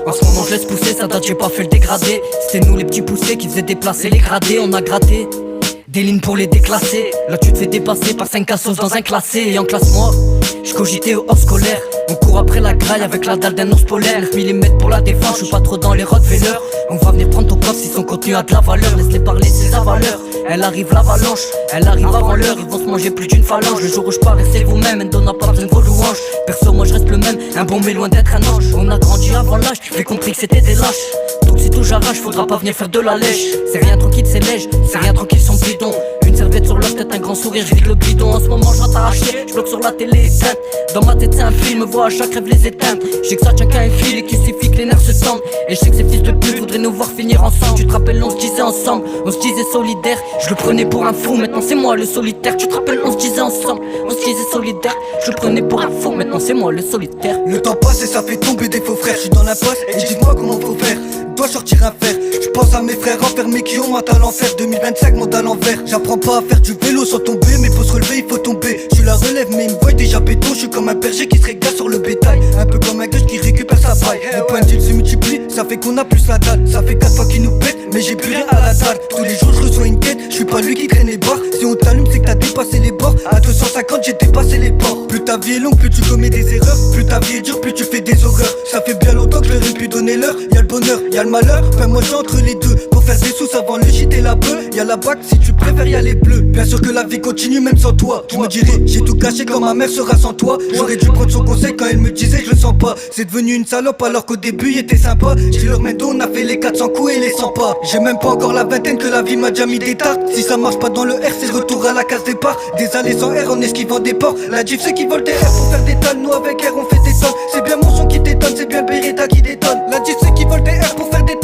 En ce moment je laisse pousser, ça date j'ai pas fait le dégradé. C'était nous les petits poussés qui faisaient déplacer les gradés. On a gratté des lignes pour les déclasser. Là tu te fais dépasser par 5 cassos dans un classé. Et en classe moi, je cogitais au hors scolaire. On court après la graille avec la dalle d'un ours polaire. 9 mm pour la défense, je suis pas trop dans les Rottweiler. On va venir prendre ton coffre si son contenu a de la valeur. Laisse-les parler, c'est sa valeur. Elle arrive l'avalanche, elle arrive avant l'heure. Ils vont se manger plus d'une phalange. Le jour où je pars, restez vous-même, Endo n'a pas besoin de vos louanges. Perso moi je reste le même, un bon mais loin d'être un ange. On a grandi avant l'âge, j'ai compris que c'était des lâches. Donc si tout j'arrache, faudra pas venir faire de la lèche. C'est rien tranquille, c'est léger, c'est rien tranquille son bidon. Une serviette sur leur tête, un grand sourire, je vide le bidon. En ce moment je t'arracher, je bloque sur la télé éteinte. Dans ma tête c'est un film, me vois à chaque rêve les éteindre. Je sais que ça tient qu'à un fil et qu'il suffit que les nerfs se tendent. Et je sais que ces fils de pute voudraient nous voir finir ensemble. Tu te rappelles, on se disait ensemble, on se disait solidaire. Je le prenais pour un fou, maintenant c'est moi le solitaire. Tu te rappelles, on se disait ensemble, on se disait solidaire. Je le prenais pour un fou, maintenant c'est moi le solitaire. Le temps passe et ça fait tomber des faux frères. Je suis dans la poste et dites-moi comment faut faire. Dois sortir un fer. Je pense à mes frères enfermés qui ont mental à l'enfer. 2025 monte à l'envers. J'apprends pas à faire du vélo sans tomber, mais faut se relever, il faut tomber. Je la relève mais ils me voient déjà béton. Je suis comme un berger qui se régale sur le bétail. Un peu comme un gauche qui récupère sa paille. Les points de deal se multiplient, ça fait qu'on a plus la dalle. Ça fait 4 fois qu'ils nous pètent, mais j'ai plus rien à la dalle. Tous les jours je reçois une quête, je suis pas lui qui traîne les barres. Si on t'allume c'est que t'as dépassé les bords. À 250 j'ai dépassé les ports. Plus ta vie est longue, plus tu commets des erreurs. Plus ta vie est dure, plus tu fais des horreurs. Ça fait bien longtemps que je leur ai pu donner l'heure. Y'a le bonheur, y'a le malheur, enfin moi j'ai entre les deux. Pour faire des sous avant le shit et la bœuf. Y'a la bac si tu préfères, y'a les bleus. Bien sûr que la vie continue même sans toi. Tu me dirais, j'ai tout caché quand ma mère sera sans toi. J'aurais dû prendre son conseil quand elle me disait je le sens pas. C'est devenu une salope alors qu'au début il était sympa. J'ai leur mets on a fait les 400 coups et les 100 pas. J'ai même pas encore la vingtaine que la vie m'a déjà mis des tartes. Si ça marche pas dans le R, c'est le retour à la case départ. Des allées sans R en esquivant des ports. La diff c'est qui vole des R pour faire des tonnes. Nous avec R on fait des tonnes. C'est bien mon son qui t'étonne, c'est bien le Beretta qui détonne. La diff c'est qui vole des R pour faire des tonnes.